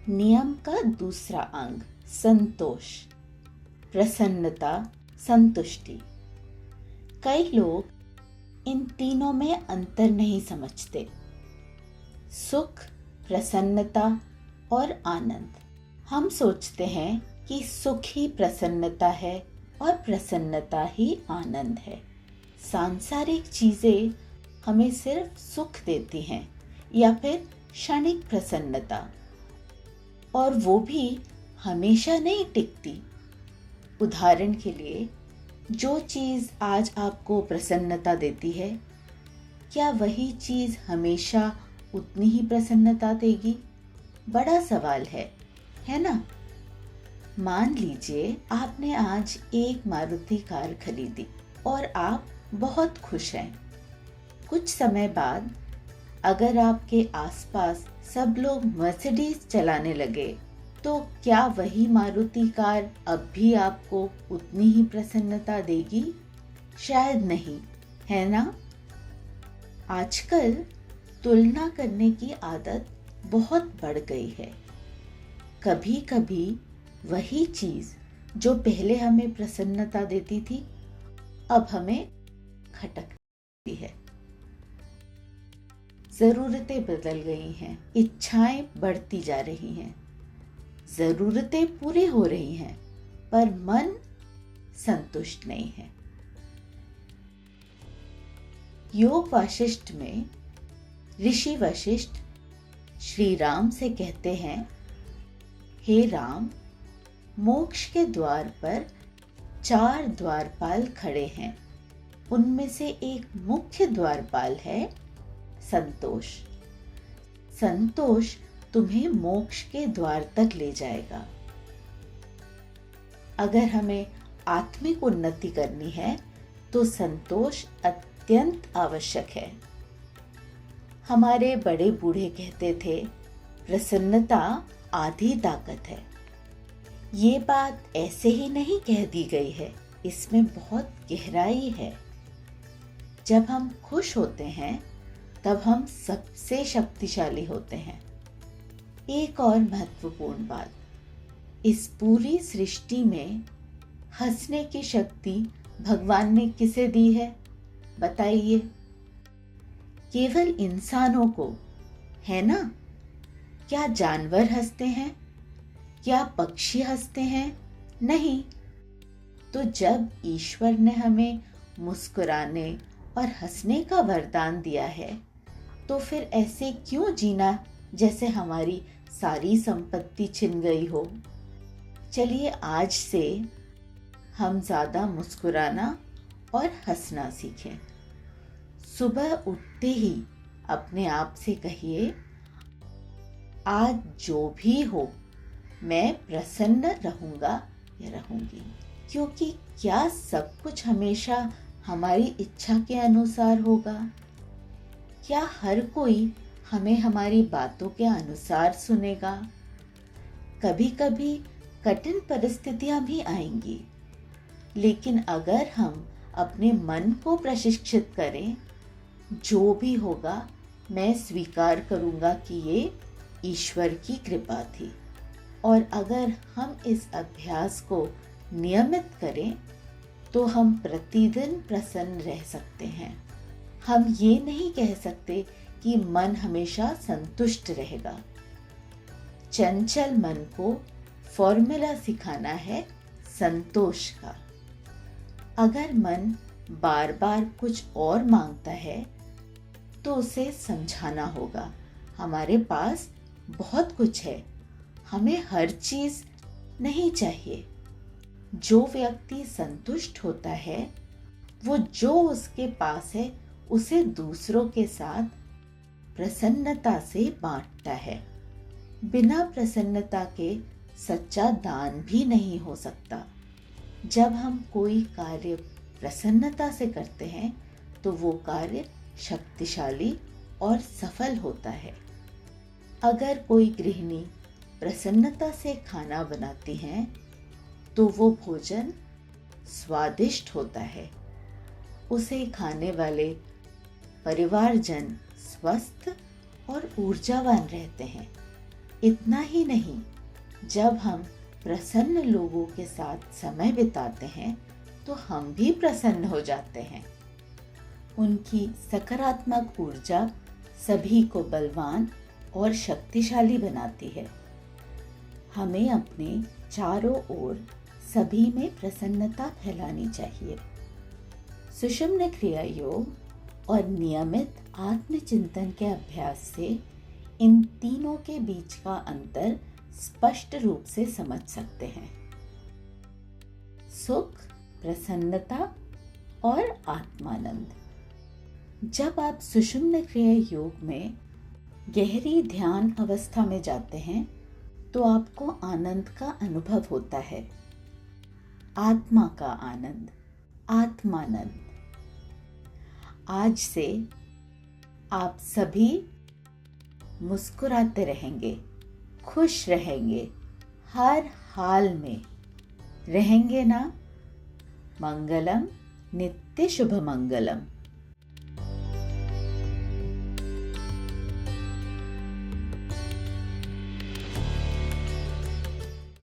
नियम का दूसरा अंग संतोष, प्रसन्नता, संतुष्टि। कई लोग इन तीनों में अंतर नहीं समझते। सुख, प्रसन्नता और आनंद। हम सोचते हैं कि सुख ही प्रसन्नता है और प्रसन्नता ही आनंद है। सांसारिक चीजें हमें सिर्फ सुख देती हैं या फिर क्षणिक प्रसन्नता, और वो भी हमेशा नहीं टिकती। उदाहरण के लिए, जो चीज आज आपको प्रसन्नता देती है, क्या वही चीज हमेशा उतनी ही प्रसन्नता देगी? बड़ा सवाल है ना? मान लीजिए आपने आज एक मारुति कार खरीदी और आप बहुत खुश हैं। कुछ समय बाद अगर आपके आसपास सब लोग मर्सिडीज चलाने लगे, तो क्या वही मारुति कार अब भी आपको उतनी ही प्रसन्नता देगी? शायद नहीं, है ना? आजकल तुलना करने की आदत बहुत बढ़ गई है। कभी कभी वही चीज जो पहले हमें प्रसन्नता देती थी, अब हमें खटकती है। जरूरतें बदल गई हैं, इच्छाएं बढ़ती जा रही हैं, जरूरतें पूरी हो रही हैं, पर मन संतुष्ट नहीं है। योग वाशिष्ठ में ऋषि वशिष्ठ श्री राम से कहते हैं, हे राम, मोक्ष के द्वार पर 4 द्वारपाल खड़े हैं। उनमें से एक मुख्य द्वारपाल है संतोष। संतोष तुम्हें मोक्ष के द्वार तक ले जाएगा। अगर हमें आत्मिक उन्नति करनी है तो संतोष अत्यंत आवश्यक है। हमारे बड़े बूढ़े कहते थे, प्रसन्नता आधी ताकत है। ये बात ऐसे ही नहीं कह दी गई है, इसमें बहुत गहराई है। जब हम खुश होते हैं तब हम सबसे शक्तिशाली होते हैं। एक और महत्वपूर्ण बात, इस पूरी सृष्टि में हंसने की शक्ति भगवान ने किसे दी है, बताइए? केवल इंसानों को, है ना? क्या जानवर हंसते हैं? क्या पक्षी हंसते हैं? नहीं। तो जब ईश्वर ने हमें मुस्कुराने और हंसने का वरदान दिया है, तो फिर ऐसे क्यों जीना जैसे हमारी सारी संपत्ति छिन गई हो? चलिए आज से हम ज्यादा मुस्कुराना और हंसना सीखें। सुबह उठते ही अपने आप से कहिए, आज जो भी हो मैं प्रसन्न रहूंगा या रहूंगी। क्योंकि क्या सब कुछ हमेशा हमारी इच्छा के अनुसार होगा? क्या हर कोई हमें हमारी बातों के अनुसार सुनेगा? कभी कभी कठिन परिस्थितियां भी आएंगी, लेकिन अगर हम अपने मन को प्रशिक्षित करें, जो भी होगा मैं स्वीकार करूंगा कि ये ईश्वर की कृपा थी। और अगर हम इस अभ्यास को नियमित करें तो हम प्रतिदिन प्रसन्न रह सकते हैं। हम ये नहीं कह सकते कि मन हमेशा संतुष्ट रहेगा। चंचल मन को फॉर्मूला सिखाना है संतोष का। अगर मन बार बार कुछ और मांगता है तो उसे समझाना होगा, हमारे पास बहुत कुछ है, हमें हर चीज नहीं चाहिए। जो व्यक्ति संतुष्ट होता है, वो जो उसके पास है उसे दूसरों के साथ प्रसन्नता से बांटता है। बिना प्रसन्नता के सच्चा दान भी नहीं हो सकता। जब हम कोई कार्य प्रसन्नता से करते हैं तो वो कार्य शक्तिशाली और सफल होता है। अगर कोई गृहिणी प्रसन्नता से खाना बनाती है तो वो भोजन स्वादिष्ट होता है। उसे खाने वाले परिवारजन स्वस्थ और ऊर्जावान रहते हैं। इतना ही नहीं, जब हम प्रसन्न लोगों के साथ समय बिताते हैं तो हम भी प्रसन्न हो जाते हैं। उनकी सकारात्मक ऊर्जा सभी को बलवान और शक्तिशाली बनाती है। हमें अपने चारों ओर सभी में प्रसन्नता फैलानी चाहिए। सुषुम्ना क्रिया योग और नियमित आत्मचिंतन के अभ्यास से इन तीनों के बीच का अंतर स्पष्ट रूप से समझ सकते हैं। सुख, प्रसन्नता और आत्मानंद। जब आप सुषुम्ना क्रिया योग में गहरी ध्यान अवस्था में जाते हैं तो आपको आनंद का अनुभव होता है। आत्मा का आनंद, आत्मानंद। आज से आप सभी मुस्कुराते रहेंगे, खुश रहेंगे, हर हाल में रहेंगे ना। मंगलम, नित्य शुभ मंगलम।